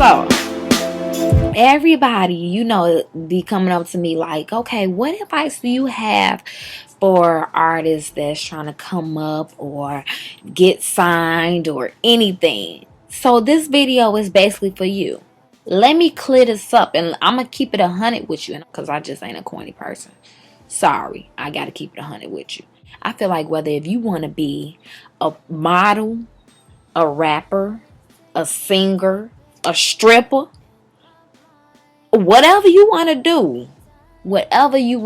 So everybody, be coming up to me like, okay, what advice do you have for artists that's trying to come up or get signed or anything? So this video is basically for you. Let me clear this up, and I'm gonna keep it 100 with you, because I just ain't a corny person. Sorry, I gotta keep it 100 with you. I feel like whether if you want to be a model, a rapper, a singer, a stripper, whatever you want to do, whatever you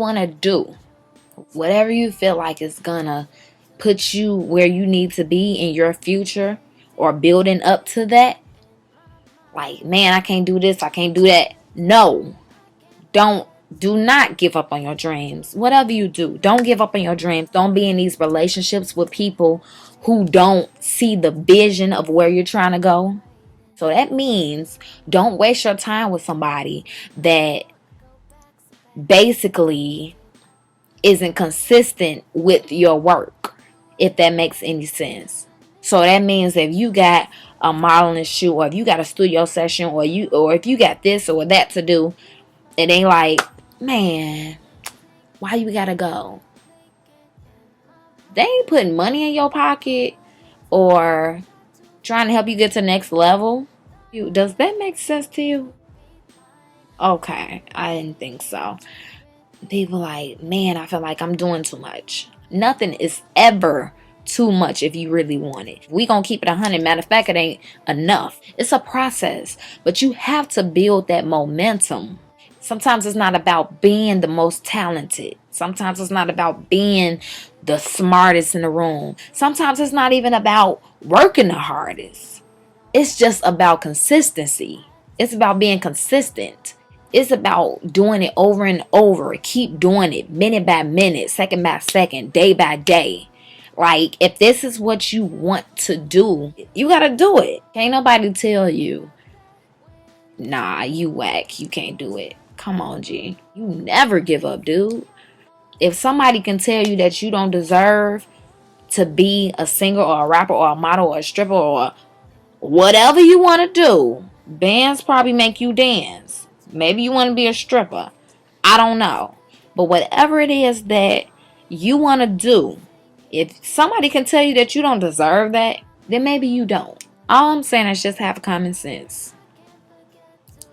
feel like is gonna put you where you need to be in your future, or building up to that. Like, man, I can't do this, I can't do that. No, do not give up on your dreams. Whatever you do, don't give up on your dreams. Don't be in these relationships with people who don't see the vision of where you're trying to go. So that means don't waste your time with somebody that basically isn't consistent with your work, if that makes any sense. So that means if you got a modeling shoot, or if you got a studio session, or if you got this or that to do, it ain't like, man, why you gotta go? They ain't putting money in your pocket or trying to help you get to the next level. Does that make sense to you? Okay, I didn't think so. People like, man, I feel like I'm doing too much. Nothing is ever too much if you really want it. We gonna keep it 100. Matter of fact, it ain't enough. It's a process, but you have to build that momentum. Sometimes it's not about being the most talented. Sometimes it's not about being the smartest in the room. Sometimes it's not even about working the hardest. It's just about consistency. It's about being consistent. It's about doing it over and over. Keep doing it minute by minute, second by second, day by day. Like, if this is what you want to do, you got to do it. Can't nobody tell you, nah, you whack, you can't do it. Come on, G. You never give up, dude. If somebody can tell you that you don't deserve to be a singer or a rapper or a model or a stripper or whatever you want to do, bands probably make you dance. Maybe you want to be a stripper. I don't know. But whatever it is that you want to do, if somebody can tell you that you don't deserve that, then maybe you don't. All I'm saying is just have common sense.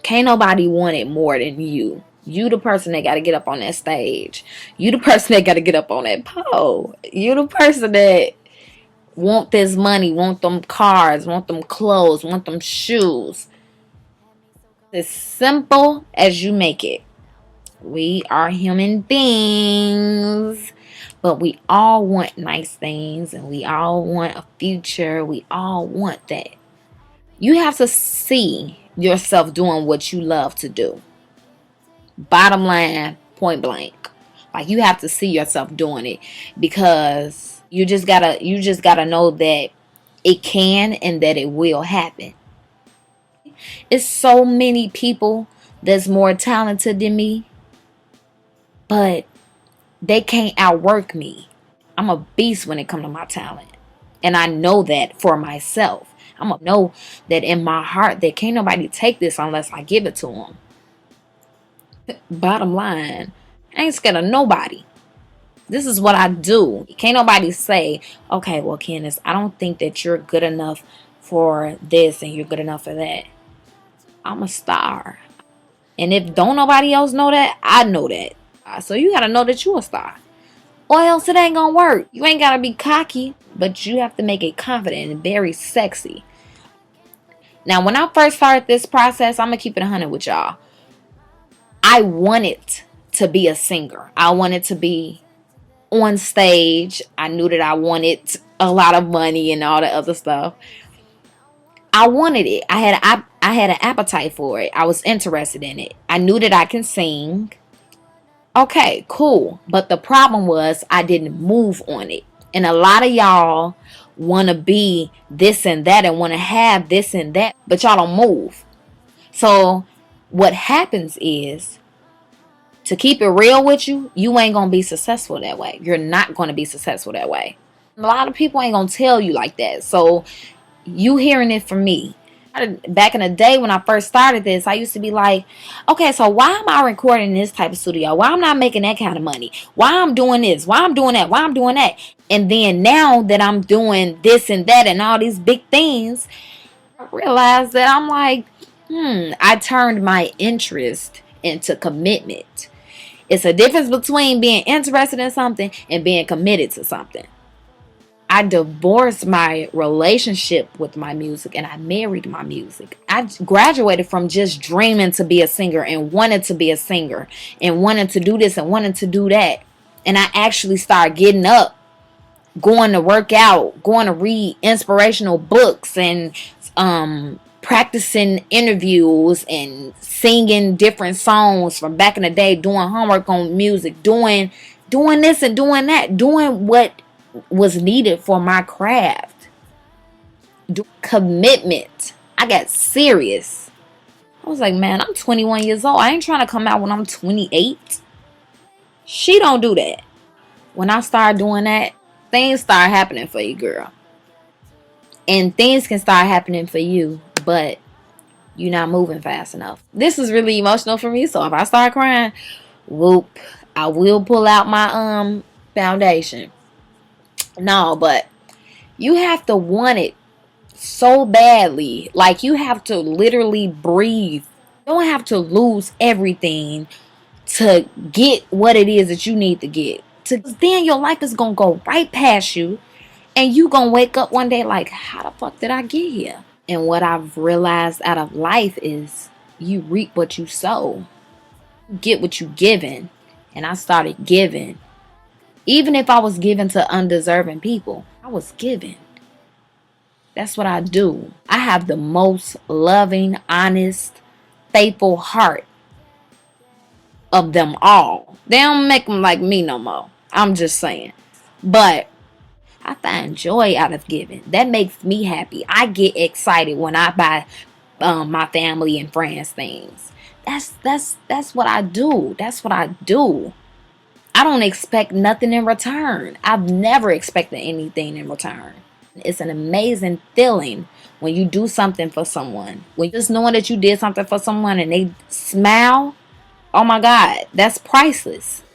Can't nobody want it more than you. You the person that got to get up on that stage. You the person that got to get up on that pole. You the person that want this money, want them cars, want them clothes, want them shoes. As simple as you make it. We are human beings, but we all want nice things, and we all want a future. We all want that. You have to see yourself doing what you love to do. Bottom line, point blank. Like, you have to see yourself doing it, because you just gotta know that it can and that it will happen. It's so many people that's more talented than me, but they can't outwork me. I'm a beast when it comes to my talent, and I know that for myself. I'm gonna know that in my heart that can't nobody take this unless I give it to them. Bottom line, I ain't scared of nobody. This is what I do. Can't nobody say, okay, well, Candace, I don't think that you're good enough for this and you're good enough for that. I'm a star. And if don't nobody else know that, I know that. So you got to know that you're a star, or else it ain't going to work. You ain't got to be cocky, but you have to make it confident and very sexy. Now, when I first started this process, I'm going to keep it 100 with y'all. I wanted to be a singer. I wanted to be on stage. I knew that I wanted a lot of money and all the other stuff. I wanted it. I had an appetite for it. I was interested in it. I knew that I can sing. Okay, cool. But the problem was I didn't move on it. And a lot of y'all want to be this and that and want to have this and that, but y'all don't move. So what happens is, to keep it real with you, you ain't going to be successful that way. You're not going to be successful that way. A lot of people ain't going to tell you like that. So you hearing it from me. Back in the day when I first started this, I used to be like, okay, so why am I recording in this type of studio? Why I'm not making that kind of money? Why I'm doing this? Why I'm doing that? Why I'm doing that? And then now that I'm doing this and that and all these big things, I realized that I'm like, I turned my interest into commitment. It's a difference between being interested in something and being committed to something. I divorced my relationship with my music and I married my music. I graduated from just dreaming to be a singer and wanted to be a singer and wanted to do this and wanted to do that. And I actually started getting up, going to work out, going to read inspirational books and practicing interviews and singing different songs from back in the day, doing homework on music, doing this and doing that, doing what was needed for my craft. Commitment. I got serious. I was like, man, I'm 21 years old. I ain't trying to come out when I'm 28. She don't do that. When I start doing that, things start happening for you, girl. And things can start happening for you, but you're not moving fast enough. This is really emotional for me, so if I start crying, whoop, I will pull out my foundation. No, but you have to want it so badly. Like, you have to literally breathe. You don't have to lose everything to get what it is that you need to get. Then your life is going to go right past you. And you going to wake up one day like, how the fuck did I get here? And what I've realized out of life is you reap what you sow. You get what you given. And I started giving. Even if I was given to undeserving people, I was given. That's what I do. I have the most loving, honest, faithful heart of them all. They don't make them like me no more. I'm just saying. But I find joy out of giving. That makes me happy. I get excited when I buy my family and friends things. That's what I do. That's what I do. I don't expect nothing in return. I've never expected anything in return. It's an amazing feeling when you do something for someone. When just knowing that you did something for someone and they smile, oh my God, that's priceless.